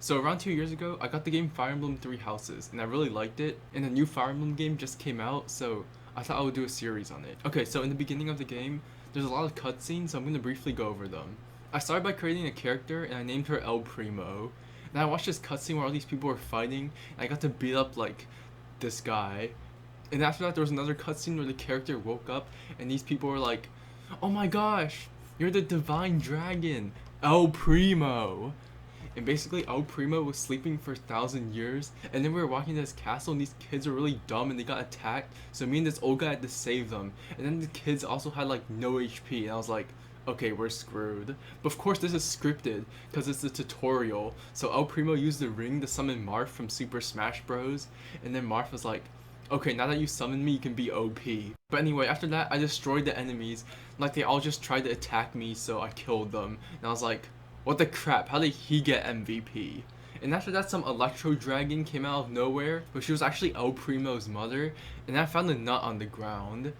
So around 2 years ago, I got the game Fire Emblem Three Houses, and I really liked it, and a new Fire Emblem game just came out, so I thought I would do a series on it. Okay, so in the beginning of the game, there's a lot of cutscenes, so I'm gonna briefly go over them. I started by creating a character, and I named her El Primo. And I watched this cutscene where all these people were fighting, and I got to beat up, like, this guy. And after that, there was another cutscene where the character woke up, and these people were like, "Oh my gosh, you're the divine dragon, El Primo!" And basically, El Primo was sleeping for 1,000 years, and then we were walking to this castle, and these kids were really dumb, and they got attacked. So me and this old guy had to save them. And then the kids also had like no HP, and I was like, okay, we're screwed. But of course, this is scripted because it's a tutorial. So El Primo used the ring to summon Marth from Super Smash Bros. And then Marth was like, okay, now that you summoned me, you can be OP. But anyway, after that, I destroyed the enemies. Like, they all just tried to attack me, so I killed them. And I was like, what the crap, how did he get MVP? And after that, some Electro Dragon came out of nowhere, but she was actually El Primo's mother, and I found a nut on the ground.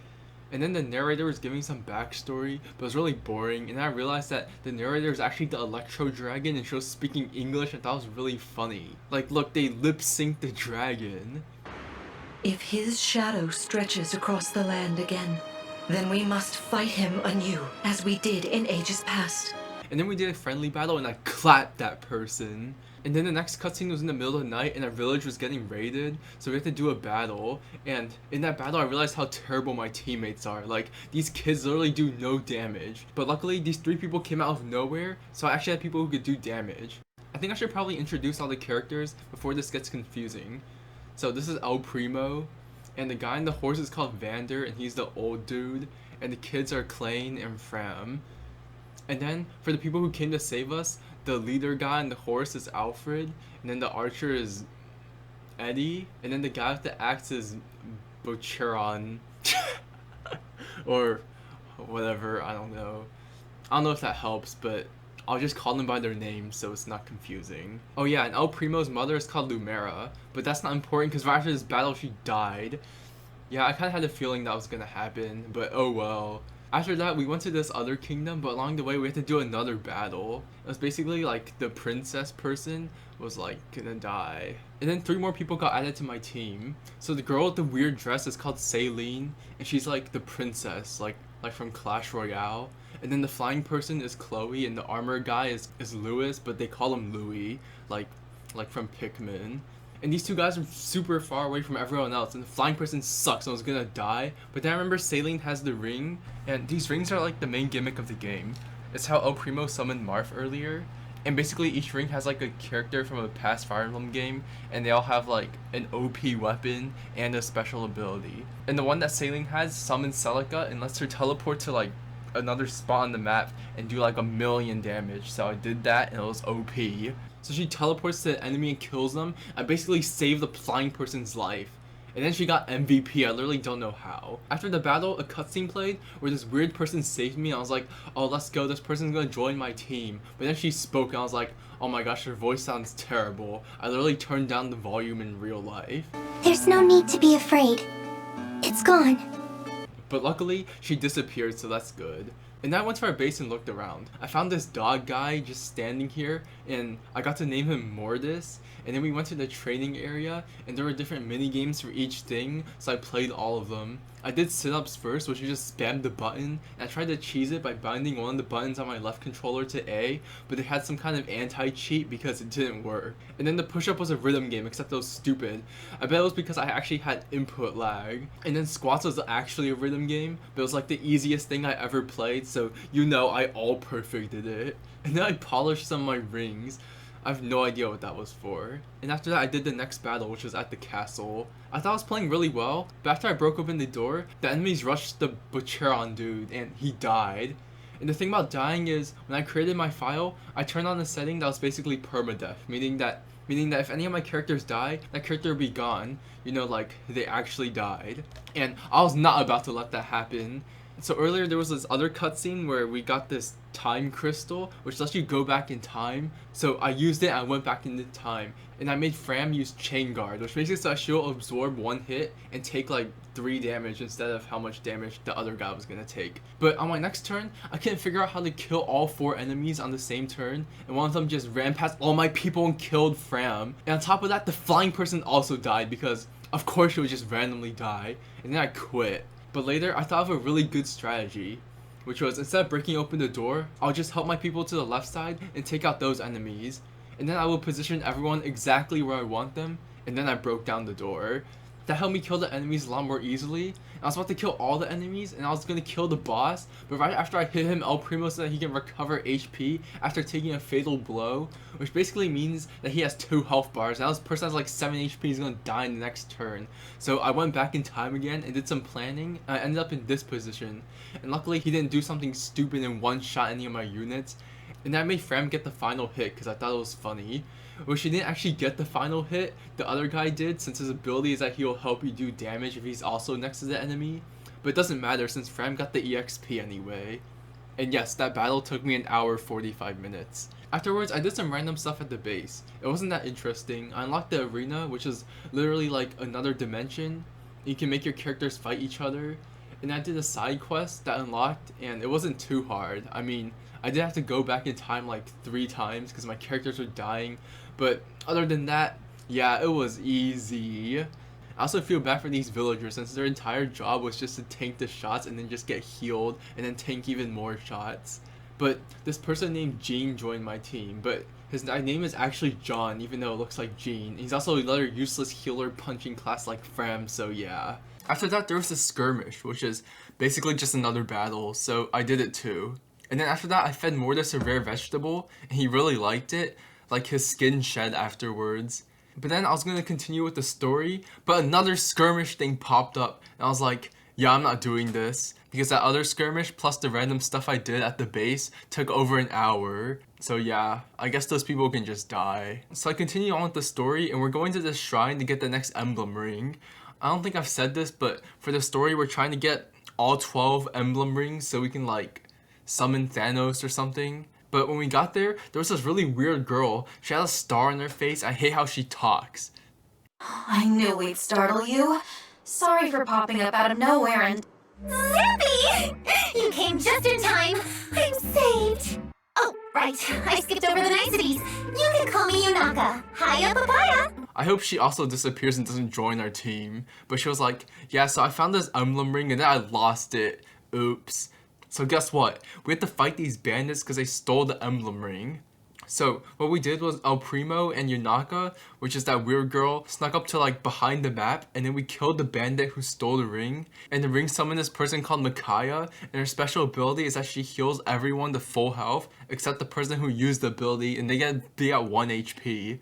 And then the narrator was giving some backstory, but it was really boring, and I realized that the narrator is actually the Electro Dragon, and she was speaking English, and I thought it was really funny. Like, look, they lip-synced the dragon. If his shadow stretches across the land again, then we must fight him anew, as we did in ages past. And then we did a friendly battle, and I clapped that person. And then the next cutscene was in the middle of the night, and our village was getting raided, so we had to do a battle. And in that battle, I realized how terrible my teammates are. Like, these kids literally do no damage. But luckily, these three people came out of nowhere, so I actually had people who could do damage. I think I should probably introduce all the characters before this gets confusing. So this is El Primo, and the guy on the horse is called Vander, and he's the old dude, and the kids are Klain and Fram. And then, for the people who came to save us, the leader guy on the horse is Alfred, and then the archer is Eddie, and then the guy with the axe is Bocheron. Or whatever, I don't know. I don't know if that helps, but I'll just call them by their names so it's not confusing. Oh yeah, and El Primo's mother is called Lumera, but that's not important because right after this battle she died. Yeah, I kind of had a feeling that was gonna happen, but oh well. After that, we went to this other kingdom, but along the way, we had to do another battle. It was basically like the princess person was like gonna die. And then 3 more people got added to my team. So the girl with the weird dress is called Celine, and she's like the princess, like from Clash Royale. And then the flying person is Chloe, and the armor guy is Lewis, but they call him Louis, like from Pikmin. And these two guys are super far away from everyone else, and the flying person sucks and was gonna die. But then I remember Celine has the ring, and these rings are like the main gimmick of the game. It's how El Primo summoned Marth earlier, and basically each ring has like a character from a past Fire Emblem game, and they all have like an OP weapon and a special ability. And the one that Celine has summons Celica and lets her teleport to like another spot on the map and do like 1,000,000 damage. So I did that, and it was OP. So she teleports to the enemy and kills them. I basically saved the flying person's life. And then she got MVP, I literally don't know how. After the battle, a cutscene played where this weird person saved me, and I was like, oh, let's go, this person's gonna join my team. But then she spoke, and I was like, oh my gosh, her voice sounds terrible. I literally turned down the volume in real life. There's no need to be afraid. It's gone. But luckily, she disappeared, so that's good. And then I went to our base and looked around. I found this dog guy just standing here, and I got to name him Mordis. And then we went to the training area, and there were different mini games for each thing, so I played all of them. I did sit-ups first, which you just spammed the button, and I tried to cheese it by binding one of the buttons on my left controller to A, but it had some kind of anti-cheat because it didn't work. And then the push-up was a rhythm game, except it was stupid. I bet it was because I actually had input lag. And then squats was actually a rhythm game, but it was like the easiest thing I ever played, so you know I all perfected it. And then I polished some of my rings. I have no idea what that was for. And after that, I did the next battle, which was at the castle. I thought I was playing really well, but after I broke open the door, the enemies rushed the Bocheron dude, and he died. And the thing about dying is, when I created my file, I turned on a setting that was basically permadeath, meaning that if any of my characters die, that character would be gone. You know, like, they actually died. And I was not about to let that happen. So earlier there was this other cutscene where we got this time crystal, which lets you go back in time. So I used it, I went back into time, and I made Fram use Chain Guard, which makes it so she'll absorb 1 hit and take like 3 damage instead of how much damage the other guy was gonna take. But on my next turn, I couldn't figure out how to kill all 4 enemies on the same turn, and one of them just ran past all my people and killed Fram. And on top of that, the flying person also died because of course she would just randomly die, and then I quit. But later, I thought of a really good strategy, which was instead of breaking open the door, I'll just help my people to the left side and take out those enemies, and then I will position everyone exactly where I want them, and then I broke down the door. That helped me kill the enemies a lot more easily. I was about to kill all the enemies, and I was gonna kill the boss, but right after I hit him El Primo so that he can recover HP after taking a fatal blow, which basically means that he has 2 health bars. Now this person has like 7 HP, he's gonna die in the next turn. So I went back in time again and did some planning, and I ended up in this position. And luckily he didn't do something stupid and one-shot any of my units. And I made Fram get the final hit because I thought it was funny. Which he didn't actually get the final hit, the other guy did, since his ability is that he'll help you do damage if he's also next to the enemy. But it doesn't matter since Fram got the EXP anyway. And yes, that battle took me 1 hour 45 minutes. Afterwards, I did some random stuff at the base. It wasn't that interesting. I unlocked the arena, which is literally like another dimension. You can make your characters fight each other. And I did a side quest that unlocked, and it wasn't too hard. I mean, I did have to go back in time like 3 times because my characters were dying. But other than that, yeah, it was easy. I also feel bad for these villagers since their entire job was just to tank the shots and then just get healed and then tank even more shots. But this person named Gene joined my team, but his name is actually John even though it looks like Gene. He's also another useless healer punching class like Fram, so yeah. After that there was a skirmish, which is basically just another battle, so I did it too. And then after that I fed Mortis a rare vegetable, and he really liked it. Like his skin shed afterwards. But then I was gonna continue with the story, but another skirmish thing popped up, and I was like, yeah, I'm not doing this. Because that other skirmish plus the random stuff I did at the base took over 1 hour. So yeah, I guess those people can just die. So I continue on with the story, and we're going to this shrine to get the next emblem ring. I don't think I've said this, but for the story we're trying to get all 12 emblem rings so we can like summon Thanos or something. But when we got there was this really weird girl. She had a star on her face. I hate how she talks. I knew we'd startle you. Sorry for popping up out of nowhere and... Zippy! You came just in time. I'm saved. Oh, right. I skipped over the niceties. You can call me Yunaka. Hiya, papaya. I hope she also disappears and doesn't join our team. But she was like, yeah, so I found this emblem ring and then I lost it. Oops. So guess what? We had to fight these bandits because they stole the emblem ring. So what we did was El Primo and Yunaka, which is that weird girl, snuck up to like behind the map, and then we killed the bandit who stole the ring. And the ring summoned this person called Micaiah, and her special ability is that she heals everyone to full health except the person who used the ability, and they get 1 HP.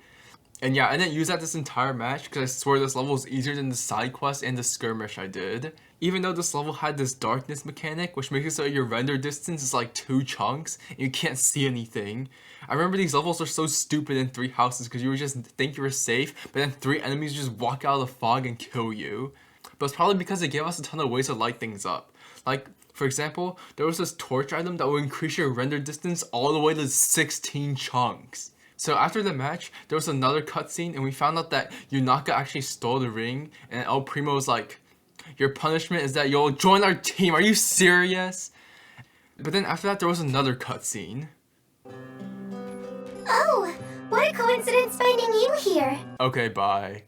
And yeah, I didn't use that this entire match because I swear this level is easier than the side quest and the skirmish I did. Even though this level had this darkness mechanic, which makes it so your render distance is like 2 chunks and you can't see anything. I remember these levels were so stupid in 3 houses because you would just think you were safe, but then 3 enemies just walk out of the fog and kill you. But it's probably because they gave us a ton of ways to light things up. Like, for example, there was this torch item that would increase your render distance all the way to 16 chunks. So after the match, there was another cutscene and we found out that Yunaka actually stole the ring, and El Primo was like, your punishment is that you'll join our team, are you serious? But then after that there was another cutscene. Oh, what a coincidence finding you here. Okay, bye.